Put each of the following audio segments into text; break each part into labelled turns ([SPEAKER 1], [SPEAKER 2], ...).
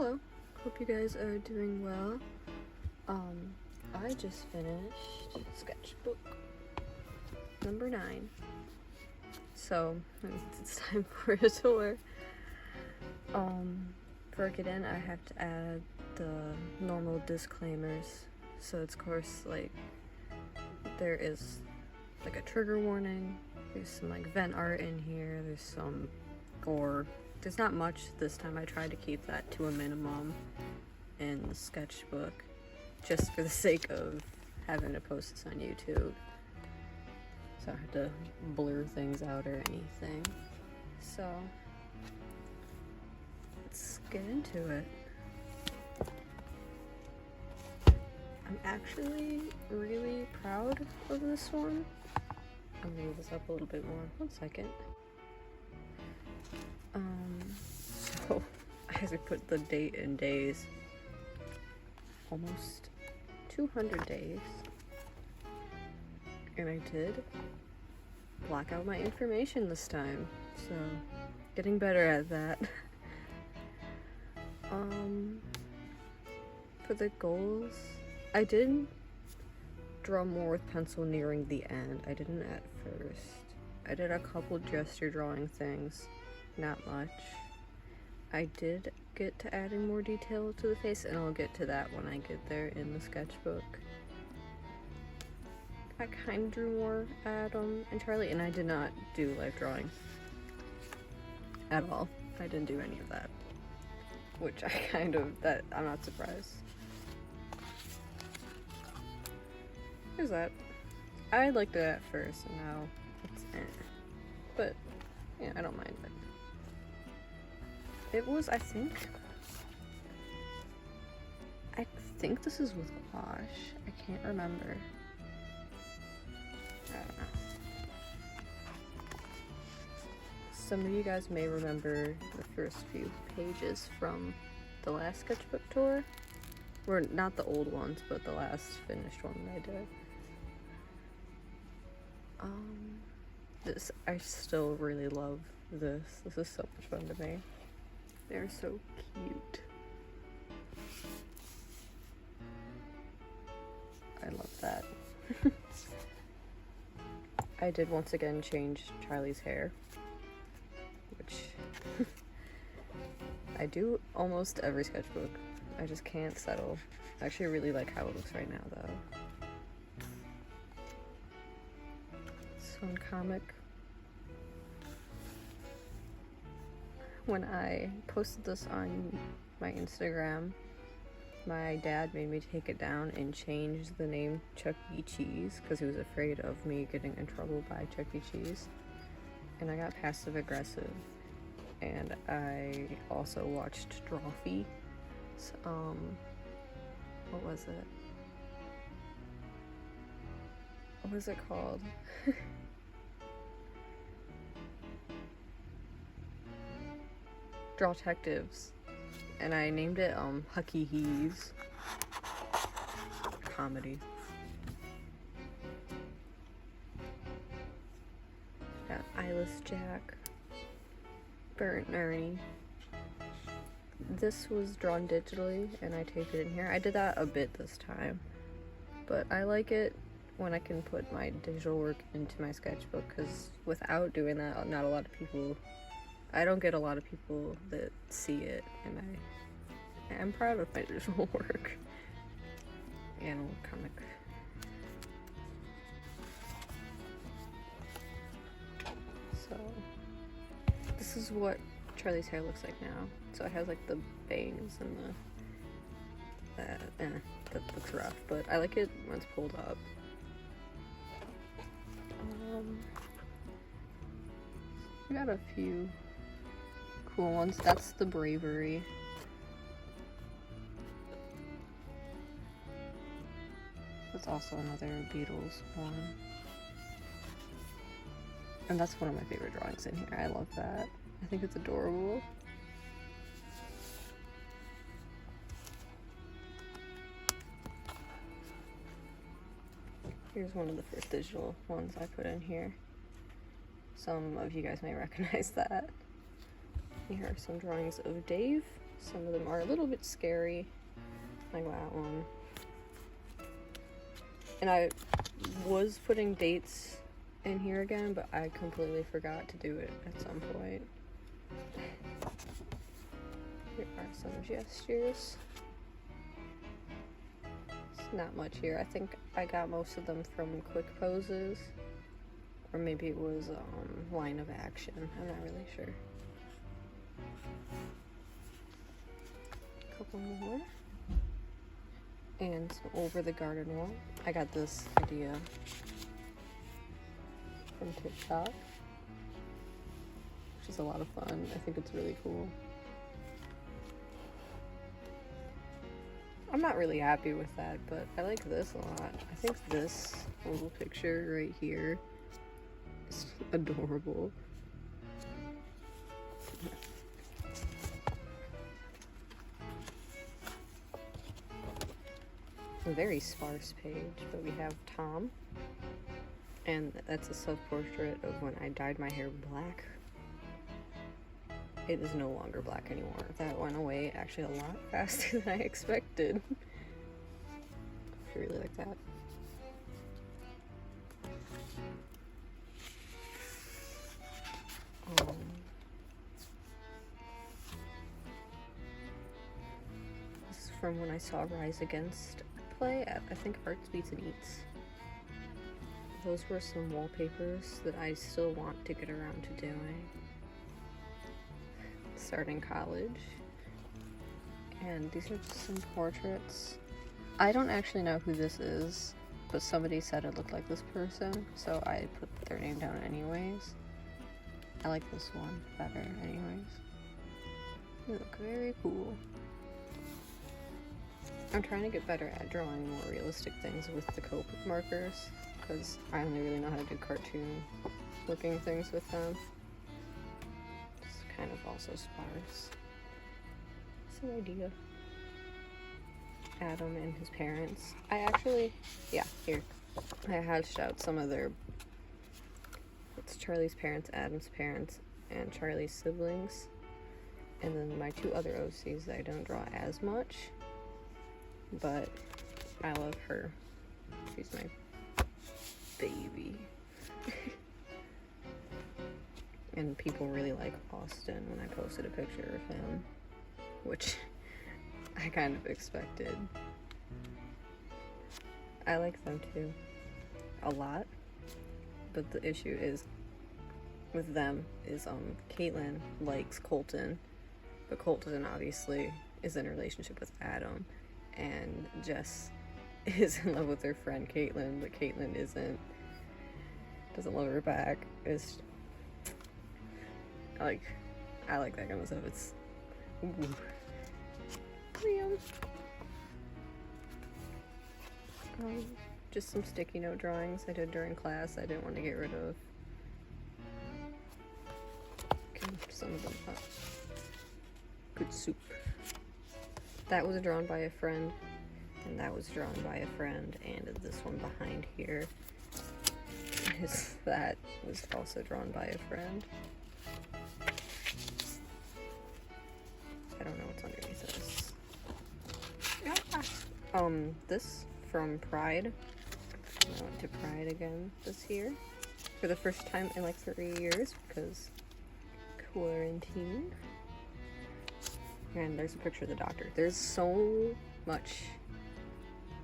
[SPEAKER 1] Hello, hope you guys are doing well. I just finished Sketchbook number 9. So, it's time for a tour. Before I get in, I have to add the normal disclaimers. So it's, of course, like, there is, like, a trigger warning. There's some, like, vent art in here. There's some gore. There's not much this time. I tried to keep that to a minimum in the sketchbook, just for the sake of having to post this on YouTube. So I had to blur things out or anything. So let's get into it. I'm actually really proud of this one. I'm gonna move this up a little bit more. 1 second. So I had to put the date in days. Almost 200 days. And I did block out my information this time. So getting better at that. For the goals, I did draw more with pencil nearing the end. I didn't at first. I did a couple gesture drawing things, not much. I did get to adding more detail to the face, and I'll get to that when I get there in the sketchbook. I kind of drew more Adam and Charlie, and I did not do life drawing at all. I didn't do any of that, which I'm not surprised. Here's that. I liked it at first, and now it's but yeah, I don't mind it. It was, I think this is with Gouache. I can't remember. I don't know. Some of you guys may remember the first few pages from the last sketchbook tour. Or not the old ones, but the last finished one that I did. I still really love this. This is so much fun to me. They're so cute. I love that. I did once again change Charlie's hair, which I do almost every sketchbook. I just can't settle. I actually really like how it looks right now, though. This one comic. When I posted this on my Instagram, my dad made me take it down and change the name Chuck E. Cheese because he was afraid of me getting in trouble by Chuck E. Cheese. And I got passive aggressive. And I also watched Drawfee. What was it? What was it called? Draw Detectives, and I named it Hucky Hees comedy. Got Eyeless Jack, Burnt Ernie. This was drawn digitally, and I taped it in here. I did that a bit this time, but I like it when I can put my digital work into my sketchbook, because without doing that, I don't get a lot of people that see it, and I'm proud of my digital work. And comic. So, this is what Charlie's hair looks like now. So it has like the bangs and that looks rough, but I like it when it's pulled up. We got a few cool ones. That's the Bravery. That's also another Beatles one. And that's one of my favorite drawings in here. I love that. I think it's adorable. Here's one of the first digital ones I put in here. Some of you guys may recognize that. Here are some drawings of Dave. Some of them are a little bit scary, like that one. And I was putting dates in here again, but I completely forgot to do it at some point. Here are some gestures. It's not much here. I think I got most of them from quick poses, or maybe it was line of action. I'm not really sure. A couple more. And over the garden wall. I got this idea from TikTok, which is a lot of fun. I think it's really cool. I'm not really happy with that, but I like this a lot. I think this little picture right here is adorable. A very sparse page, but we have Tom, and that's a self-portrait of when I dyed my hair black. It is no longer black anymore. That went away actually a lot faster than I expected. I really like that. This is from when I saw Rise Against play at, I think, Arts Beats and Eats. Those were some wallpapers that I still want to get around to doing. Starting college. And these are just some portraits. I don't actually know who this is, but somebody said it looked like this person, so I put their name down anyways. I like this one better anyways. They look very cool. I'm trying to get better at drawing more realistic things with the Copic markers, because I only really know how to do cartoon looking things with them. It's kind of also sparse. It's an idea. Adam and his parents. I actually, yeah, here. I hashed out some of their, it's Charlie's parents, Adam's parents, and Charlie's siblings. And then my two other OCs that I don't draw as much, but I love her. She's my baby. And people really like Austin when I posted a picture of him, which I kind of expected. I like them too, a lot, but the issue is with them is Caitlin likes Colton, but Colton obviously is in a relationship with Adam, and Jess is in love with her friend Caitlin, but Caitlin doesn't love her back. It's I like that kind of stuff. It's ooh. Just some sticky note drawings I did during class. I didn't want to get rid of. Can some of them up. Good soup. That was drawn by a friend, and that was drawn by a friend, and this one behind here that was also drawn by a friend. I don't know what's underneath this. This from Pride. I went to Pride again this year for the first time in like 3 years because quarantine. And there's a picture of the Doctor. There's so much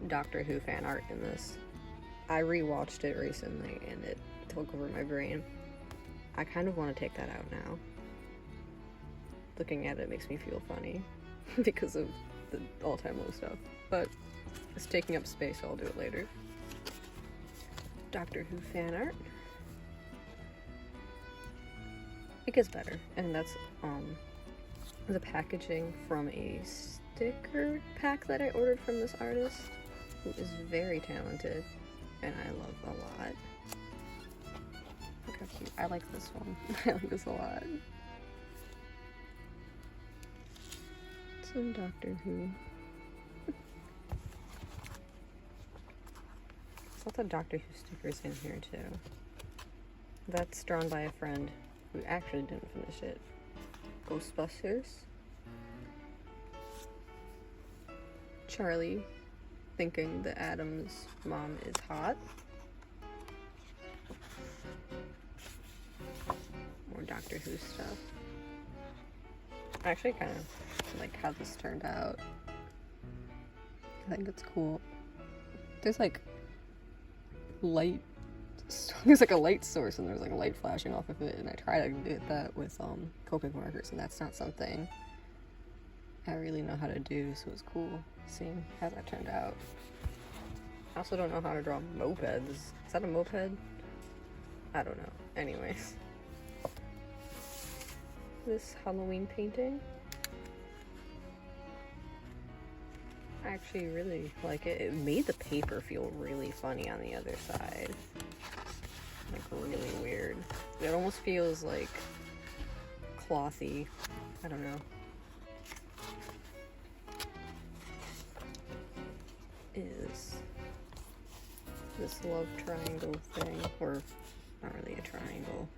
[SPEAKER 1] Doctor Who fan art in this. I rewatched it recently and it took over my brain. I kind of want to take that out now. Looking at it makes me feel funny because of the all-time low stuff, but it's taking up space, so I'll do it later. Doctor Who fan art. It gets better, and that's the packaging from a sticker pack that I ordered from this artist, who is very talented, and I love a lot. Look how cute. I like this one. I like this a lot. Some Doctor Who. There's lots of Doctor Who stickers in here too. That's drawn by a friend who actually didn't finish it. Ghostbusters. Charlie thinking that Adam's mom is hot. More Doctor Who stuff. I actually kind of like how this turned out. I think it's cool. There's like light, there's like a light source and there's like a light flashing off of it, and I try to do that with Copic markers, and that's not something I really know how to do, so it's cool seeing how that turned out. I also don't know how to draw mopeds. Is that a moped? I don't know. Anyways. This Halloween painting, I actually really like it. It made the paper feel really funny on the other side. Like really weird. It almost feels like clothy. I don't know. Is this love triangle thing, or not really a triangle.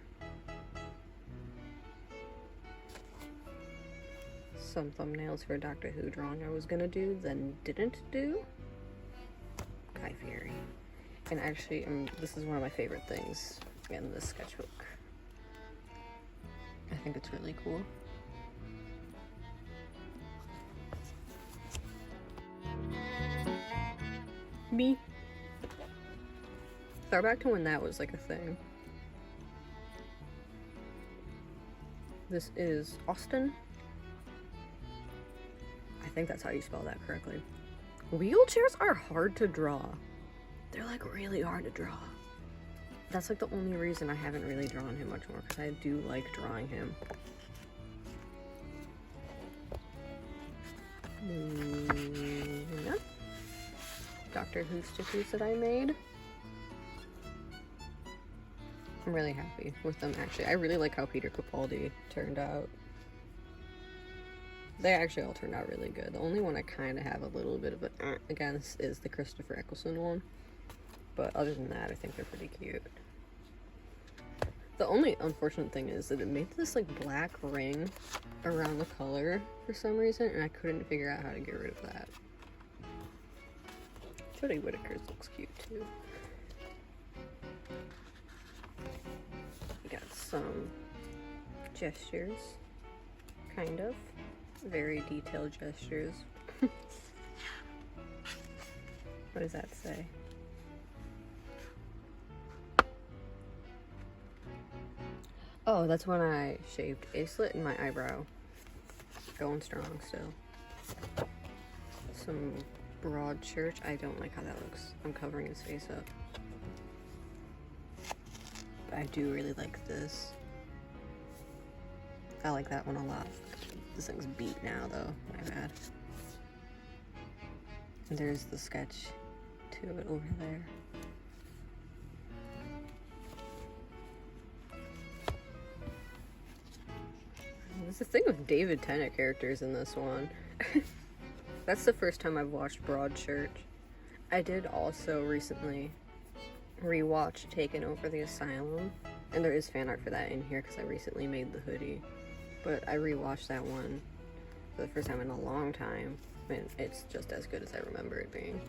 [SPEAKER 1] Some thumbnails for a Doctor Who drawing I was gonna do, then didn't do. Guy Fieri. And actually, this is one of my favorite things in this sketchbook. I think it's really cool. Me. Throwback to when that was like a thing. This is Austin. I think that's how you spell that correctly. Wheelchairs are hard to draw. They're like really hard to draw. That's like the only reason I haven't really drawn him much more, because I do like drawing him. Yeah. Doctor Who stickers that I made. I'm really happy with them, actually. I really like how Peter Capaldi turned out. They actually all turned out really good. The only one I kind of have a little bit of an against is the Christopher Eccleston one. But other than that, I think they're pretty cute. The only unfortunate thing is that it made this like black ring around the color for some reason, and I couldn't figure out how to get rid of that. Jodie Whittaker's looks cute too. We got some gestures, kind of. Very detailed gestures. What does that say? Oh, that's when I shaved a slit in my eyebrow. Going strong still. Some broad church. I don't like how that looks. I'm covering his face up. But I do really like this. I like that one a lot. This thing's beat now though, my bad. And there's the sketch to it over there. There's a thing with David Tennant characters in this one. That's the first time I've watched Broadchurch. I did also recently rewatch Taken Over the Asylum, and there is fan art for that in here because I recently made the hoodie. But I rewatched that one for the first time in a long time, and it's just as good as I remember it being.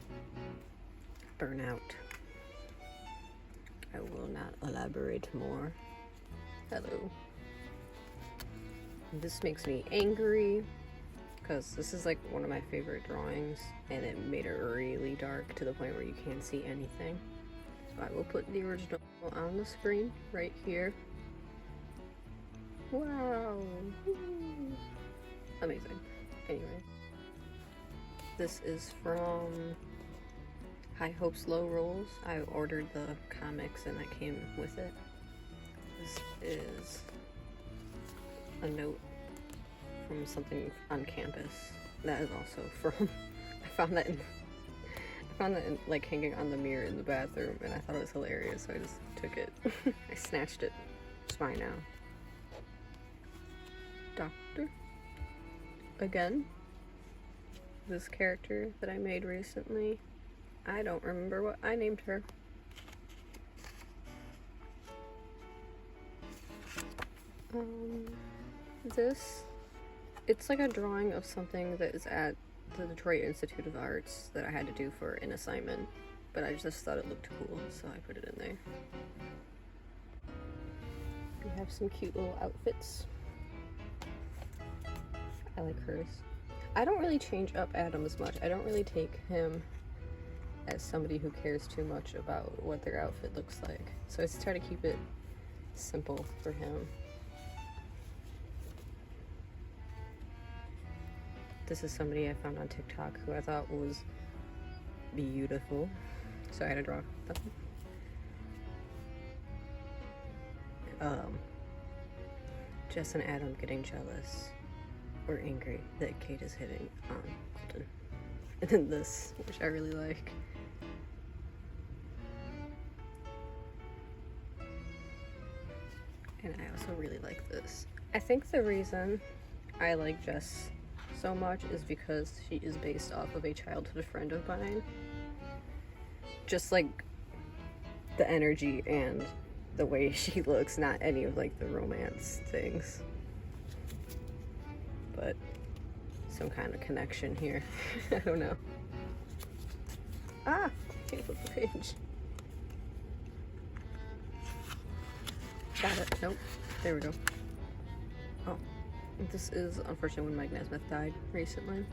[SPEAKER 1] Burnout. I will not elaborate more. Hello. This makes me angry because this is like one of my favorite drawings, and it made it really dark to the point where you can't see anything. So I will put the original on the screen right here. Wow. Amazing. Anyway. This is from High Hopes, Low Rolls. I ordered the comics and that came with it. This is a note from something on campus. That is also from I found that in like hanging on the mirror in the bathroom, and I thought it was hilarious, so I just took it. I snatched it. It's mine now. Doctor. Again. This character that I made recently. I don't remember what I named her. This, it's like a drawing of something that is at the Detroit Institute of Arts that I had to do for an assignment, but I just thought it looked cool, so I put it in there. We have some cute little outfits. I like hers. I don't really change up Adam as much. I don't really take him as somebody who cares too much about what their outfit looks like. So I just try to keep it simple for him. This is somebody I found on TikTok who I thought was beautiful, so I had to draw them. Jess and Adam getting jealous or angry that Kate is hitting on Colton. And then this, which I really like. And I also really like this. I think the reason I like Jess so much is because she is based off of a childhood friend of mine. Just like the energy and the way she looks, not any of like the romance things. But some kind of connection here. I don't know. Ah! Can't flip the page. Got it. Nope. There we go. Oh. This is unfortunately when Mike Nesmith died recently.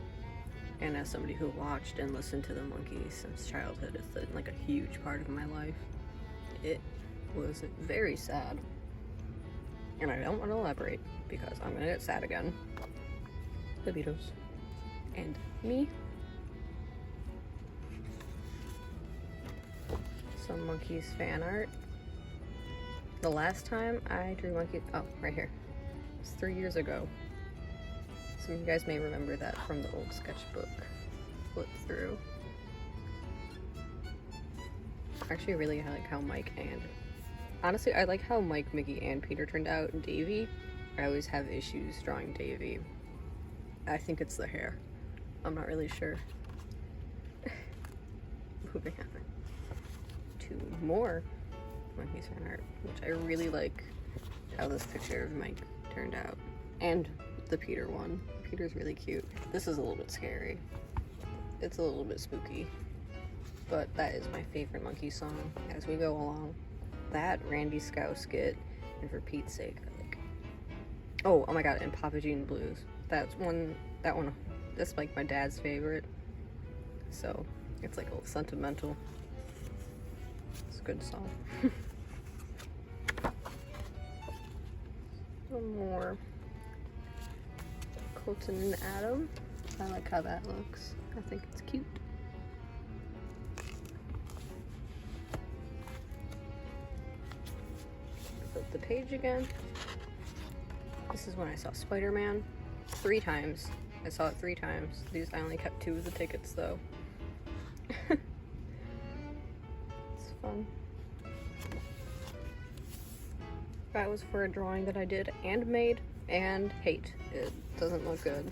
[SPEAKER 1] And as somebody who watched and listened to the Monkees since childhood, it's been like a huge part of my life. It was very sad. And I don't want to elaborate because I'm gonna get sad again. The Beatles. And me. Some Monkees fan art. The last time I drew Monkees, oh, right here. It was 3 years ago. Some of you guys may remember that from the old sketchbook flip through. Actually, really like how Mike and, honestly, I like how Mike, Mickey, and Peter turned out. Davey, I always have issues drawing Davey. I think it's the hair. I'm not really sure. Moving on to more Monkees fan art, which I really like how this picture of Mike turned out. And the Peter one. Peter's really cute. This is a little bit scary. It's a little bit spooky. But that is my favorite Monkey song as we go along. That, Randy Scow skit, and for Pete's sake, like, oh my god, and Papa Gene Blues. That one, that's like my dad's favorite. So, it's like a little sentimental. It's a good song. One more. Colton and Adam. I like how that looks. I think it's cute. Flip the page again. This is when I saw Spider-Man 3 times. I saw it 3 times. I only kept 2 of the tickets though. It's fun. That was for a drawing that I did and made and hate. It doesn't look good.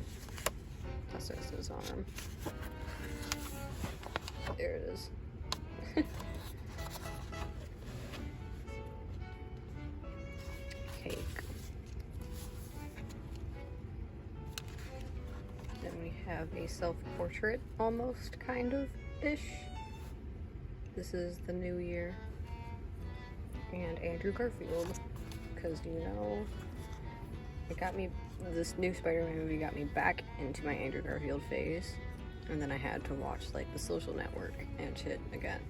[SPEAKER 1] That's his arm. There it is. Cake. Then we have a self-portrait, almost, kind of, ish. This is the new year. And Andrew Garfield. Because, you know, this new Spider-Man movie got me back into my Andrew Garfield phase. And then I had to watch, like, The Social Network and shit again.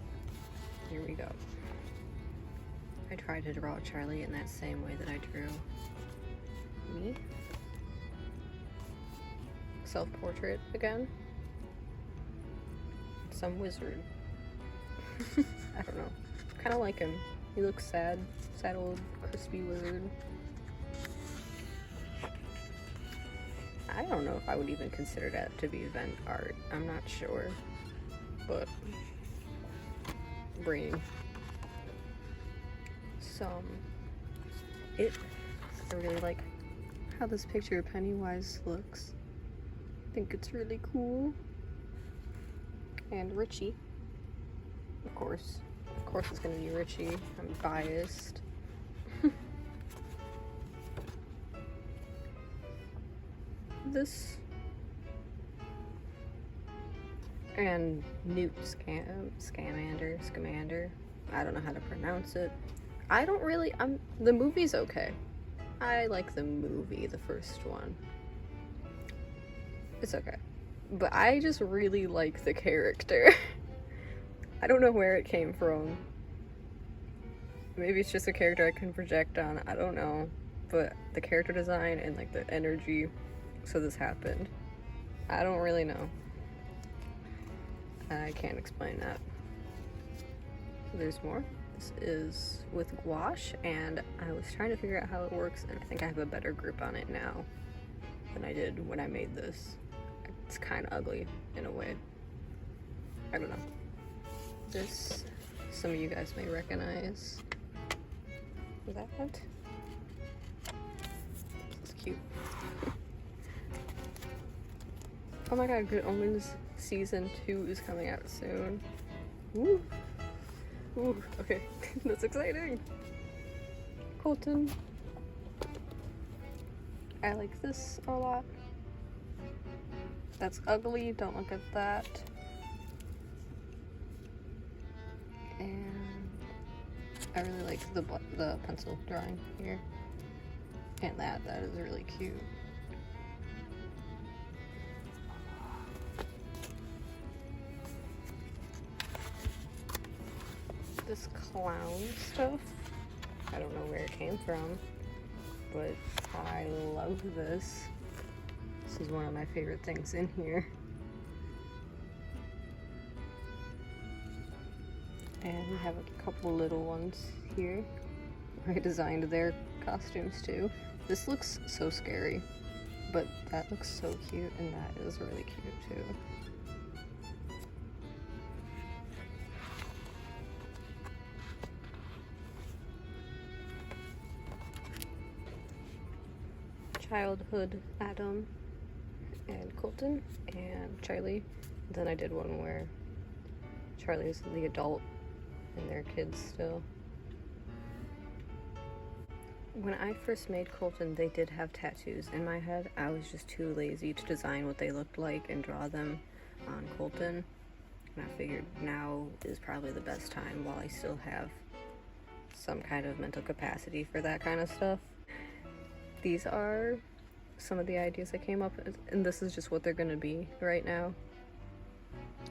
[SPEAKER 1] Here we go. I tried to draw Charlie in that same way that I drew me. Self-portrait again. Some wizard. I don't know. Kind of like him. He looks sad. Sad old crispy wizard. I don't know if I would even consider that to be event art. I'm not sure. But brain. I really like how this picture of Pennywise looks. I think it's really cool. And Richie. Of course it's gonna be Richie. I'm biased. And Newt Scamander. I don't know how to pronounce it. The movie's okay. I like the movie, the first one. It's okay. But I just really like the character. I don't know where it came from. Maybe it's just a character I can project on, I don't know. But the character design and like the energy, so this happened. I don't really know. I can't explain that. So there's more. This is with gouache, and I was trying to figure out how it works, and I think I have a better grip on it now than I did when I made this. It's kind of ugly in a way. I don't know. This, some of you guys may recognize. That? This is cute. Oh my god, Good Omens Season 2 is coming out soon. Woo! Ooh, okay. That's exciting. Colton. I like this a lot. That's ugly, don't look at that. And I really like the pencil drawing here. And that is really cute. This clown stuff, I don't know where it came from, but I love this. This is one of my favorite things in here. And we have a couple little ones here. I designed their costumes too. This looks so scary, but that looks so cute, and that is really cute too. Childhood Adam and Colton and Charlie. Then I did one where Charlie's the adult and they're kids still. When I first made Colton, they did have tattoos in my head. I was just too lazy to design what they looked like and draw them on Colton. And I figured now is probably the best time while I still have some kind of mental capacity for that kind of stuff. These are some of the ideas I came up with, and this is just what they're gonna be right now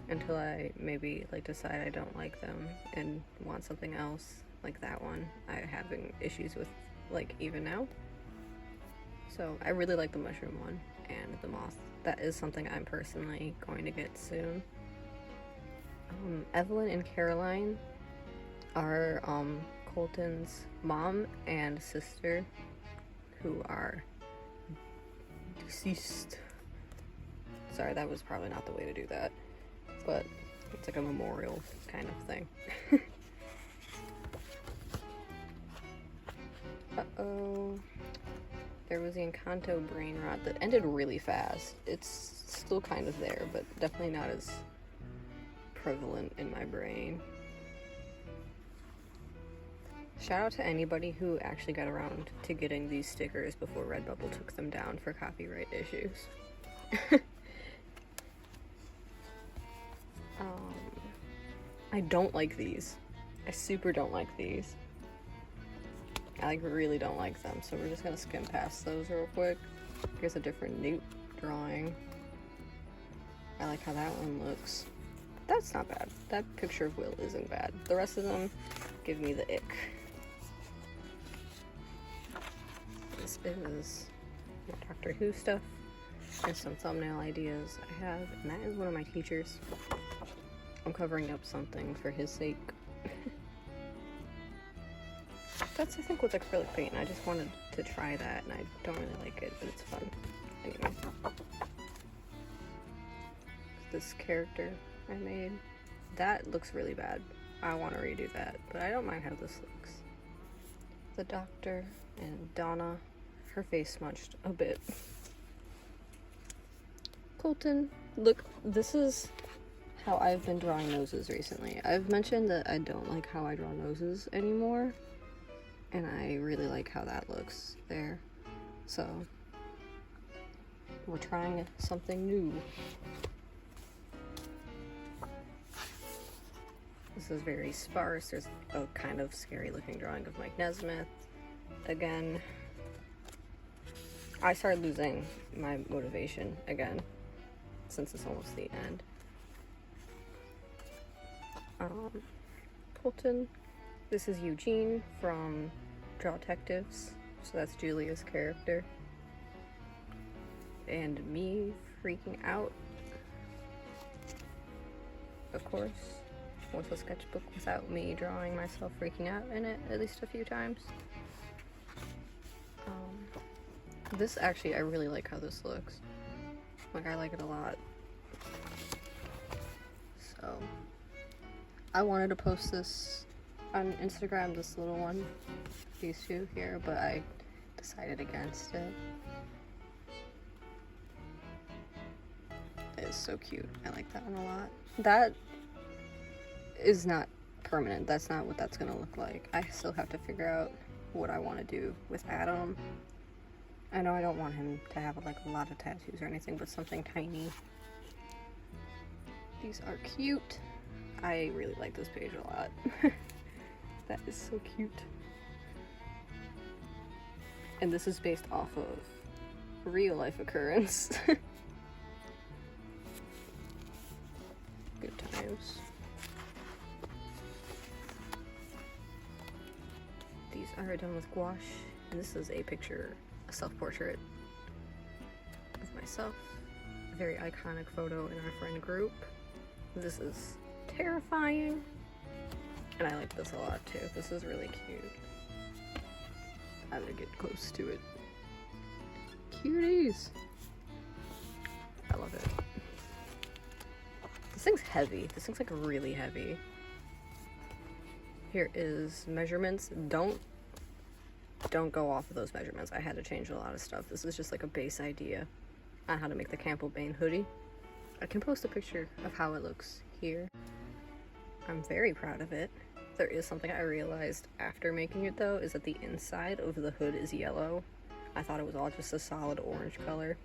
[SPEAKER 1] until I maybe like decide I don't like them and want something else like that one I'm having issues with like even now. So I really like the mushroom one and the moth. That is something I'm personally going to get soon. Evelyn and Caroline are Colton's mom and sister, who are deceased. Sorry, that was probably not the way to do that, but it's like a memorial kind of thing. Uh-oh. There was the Encanto brain rot that ended really fast. It's still kind of there, but definitely not as prevalent in my brain. Shout out to anybody who actually got around to getting these stickers before Redbubble took them down for copyright issues. I don't like these. I super don't like these. I like really don't like them, so we're just gonna skim past those real quick. Here's a different Newt drawing. I like how that one looks. That's not bad. That picture of Will isn't bad. The rest of them give me the ick. This is more Doctor Who stuff. There's some thumbnail ideas I have, and that is one of my teachers. I'm covering up something for his sake. That's, I think, with acrylic paint, and I just wanted to try that, and I don't really like it, but it's fun. Anyway. This character I made, that looks really bad. I want to redo that, but I don't mind how this looks. The Doctor and Donna, her face smudged a bit. Colton, look, this is how I've been drawing noses recently. I've mentioned that I don't like how I draw noses anymore, and I really like how that looks there. So, we're trying something new. This is very sparse. There's a kind of scary looking drawing of Mike Nesmith. Again, I started losing my motivation again since it's almost the end. Polton. This is Eugene from Draw Detectives, so that's Julia's character. And me freaking out. Of course, what's a sketchbook without me drawing myself freaking out in it at least a few times? This actually, I really like how this looks. Like, I like it a lot. So, I wanted to post this on Instagram, this little one, these two here, but I decided against it. It is so cute. I like that one a lot. That is not permanent. That's not what that's gonna look like. I still have to figure out what I want to do with Adam. I know I don't want him to have like a lot of tattoos or anything, but something tiny. These are cute. I really like this page a lot. That is so cute. And this is based off of a real life occurrence. Good times. These are done with gouache, and this is a picture, a self-portrait of myself. A very iconic photo in our friend group. This is terrifying, and I like this a lot too. This is really cute. I'm gonna get close to it. Cuties! I love it. This thing's heavy. This thing's like really heavy. Here is measurements. Don't go off of those measurements. I had to change a lot of stuff. This is just like a base idea on how to make the Campbell Bain hoodie. I can post a picture of how it looks here. I'm very proud of it. There is something I realized after making it though, is that the inside of the hood is yellow. I thought it was all just a solid orange color,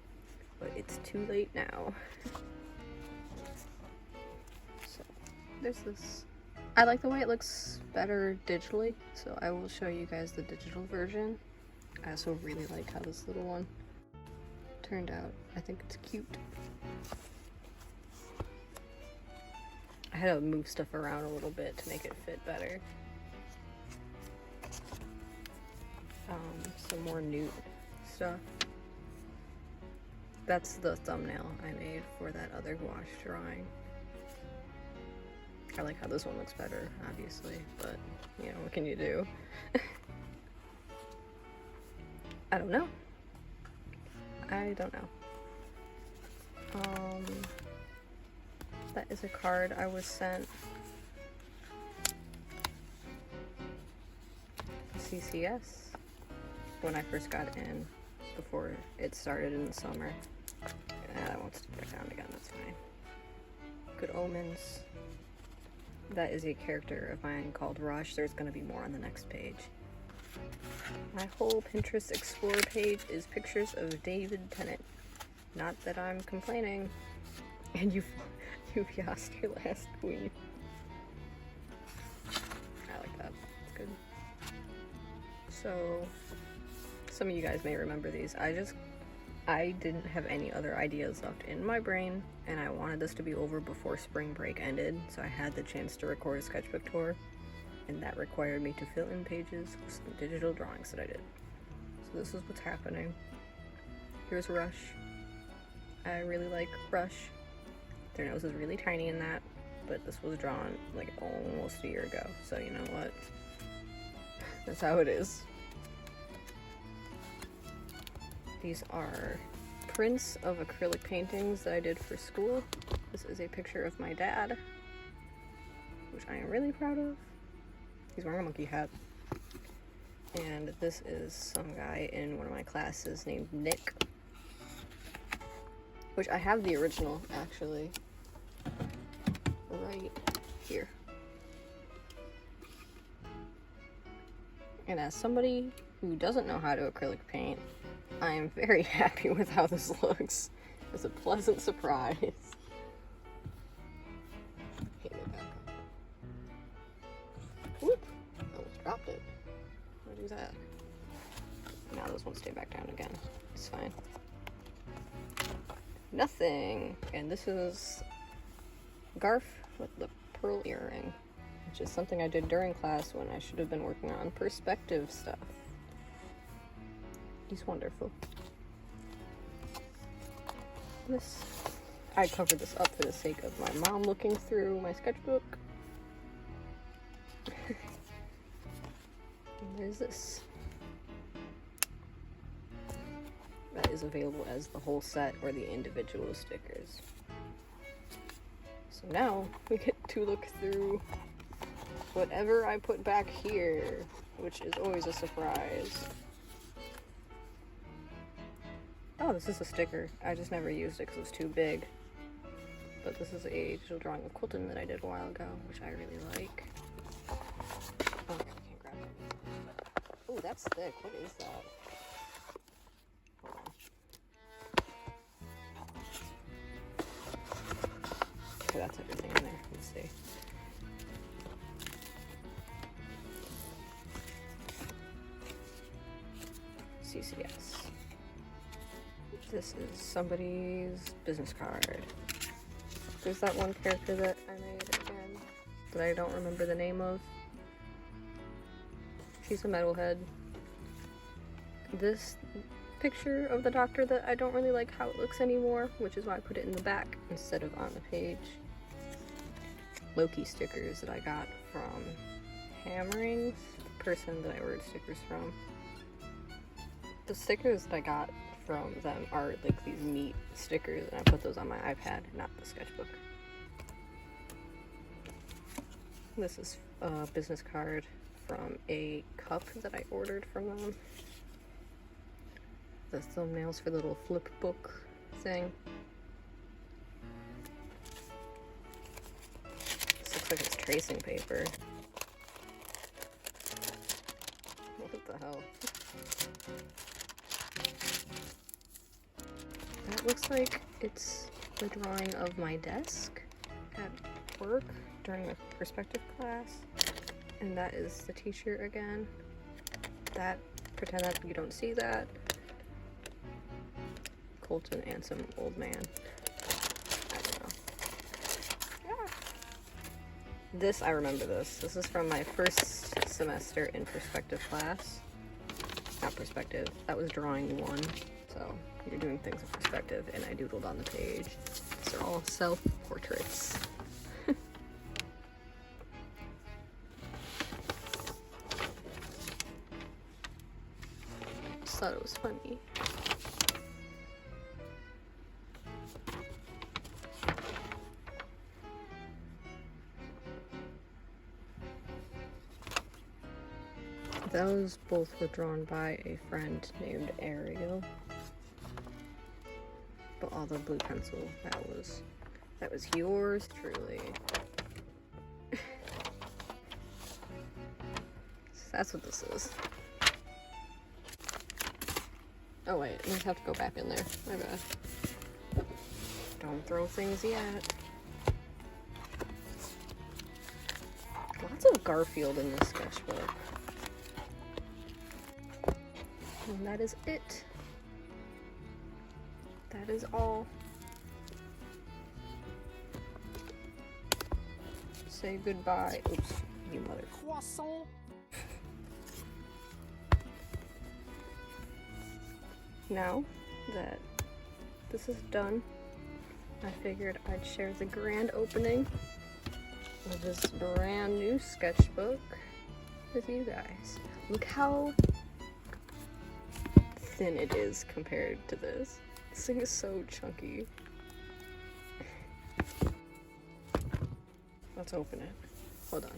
[SPEAKER 1] but it's too late now. So there's this. I like the way it looks better digitally, so I will show you guys the digital version. I also really like how this little one turned out. I think it's cute. I had to move stuff around a little bit to make it fit better. Some more nude stuff. That's the thumbnail I made for that other gouache drawing. I like how this one looks better, obviously, but, you know, what can you do? I don't know. I don't know. That is a card I was sent. CCS when I first got in, before it started in the summer. I won't stick back down again, that's fine. Good Omens. That is a character of mine called Rush. There's going to be more on the next page. My whole Pinterest Explore page is pictures of David Tennant. Not that I'm complaining. And you've lost your last queen. I like that. It's good. So, some of you guys may remember these. I didn't have any other ideas left in my brain, and I wanted this to be over before spring break ended, so I had the chance to record a sketchbook tour, and that required me to fill in pages with some digital drawings that I did. So this is what's happening. Here's Rush. I really like Rush. Their nose is really tiny in that, but this was drawn like almost a year ago, so you know what? That's how it is. These are prints of acrylic paintings that I did for school. This is a picture of my dad, which I am really proud of. He's wearing a monkey hat. And this is some guy in one of my classes named Nick, which I have the original actually right here. And as somebody who doesn't know how to acrylic paint, I am very happy with how this looks. It's a pleasant surprise. Okay, do that. Now those won't stay back down again. It's fine. Nothing! And this is Garf with the pearl earring, which is something I did during class when I should have been working on perspective stuff. He's wonderful. I covered this up for the sake of my mom looking through my sketchbook. And there's this. That is available as the whole set or the individual stickers. So now we get to look through whatever I put back here, which is always a surprise. Oh, this is a sticker. I just never used it because it was too big. But this is a digital drawing of Quilton that I did a while ago, which I really like. Oh, I can't grab it. Oh, that's thick. What is that? Hold on. Okay, that's everything in there. Let's see. CCS. This is somebody's business card. There's that one character that I made again that I don't remember the name of. She's a metalhead. This picture of the doctor that I don't really like how it looks anymore, which is why I put it in the back instead of on the page. Loki stickers that I got from Hammerings, the person that I ordered stickers from. The stickers that I got from them are like these neat stickers, and I put those on my iPad, not the sketchbook. This is a business card from a cup that I ordered from them. The thumbnails for the little flip book thing. This looks like it's tracing paper. What the hell? That looks like it's the drawing of my desk at work during a perspective class. And that is the t-shirt again. That, pretend that you don't see that. Colton and some old man. I don't know. Yeah. This, I remember this. This is from my first semester in perspective class. Not perspective, that was drawing 1. So you're doing things in perspective, and I doodled on the page. These are all self-portraits. Just thought it was funny. Those both were drawn by a friend named Ariel. But all the blue pencil, that was yours truly. So that's what this is. Oh wait, I have to go back in there. My bad. Don't throw things yet. Lots of Garfield in this sketchbook. And that is it. That is all. Say goodbye. Oops, you mother. Croissant. Now that this is done, I figured I'd share the grand opening of this brand new sketchbook with you guys. Look how thin it is compared to this. This thing is so chunky. Let's open it. Hold on.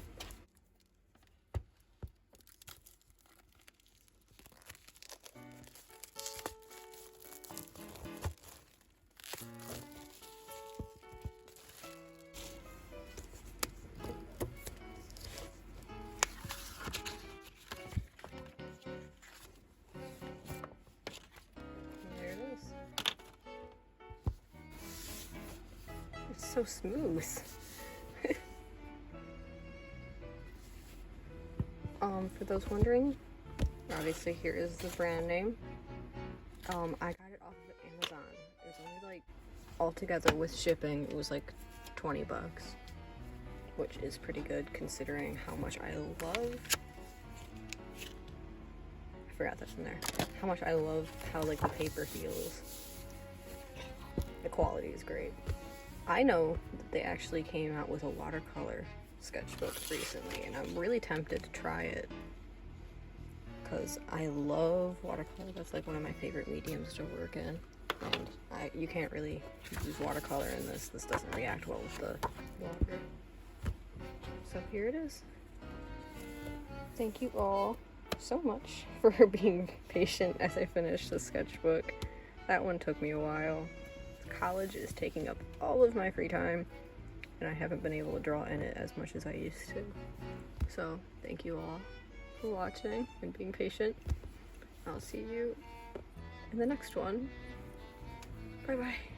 [SPEAKER 1] So smooth. For those wondering, Obviously, here is the brand name. I got it off of Amazon. It was only like, altogether with shipping, it was like 20 bucks, which is pretty good considering how much I love, I forgot that's in there, how much I love how like the paper feels. The quality is great. I know that they actually came out with a watercolor sketchbook recently, and I'm really tempted to try it because I love watercolor. That's like one of my favorite mediums to work in, and you can't really use watercolor in this. This doesn't react well with the water. So here it is. Thank you all so much for being patient as I finished the sketchbook. That one took me a while. College is taking up all of my free time, and I haven't been able to draw in it as much as I used to. So thank you all for watching and being patient. I'll see you in the next one. Bye bye.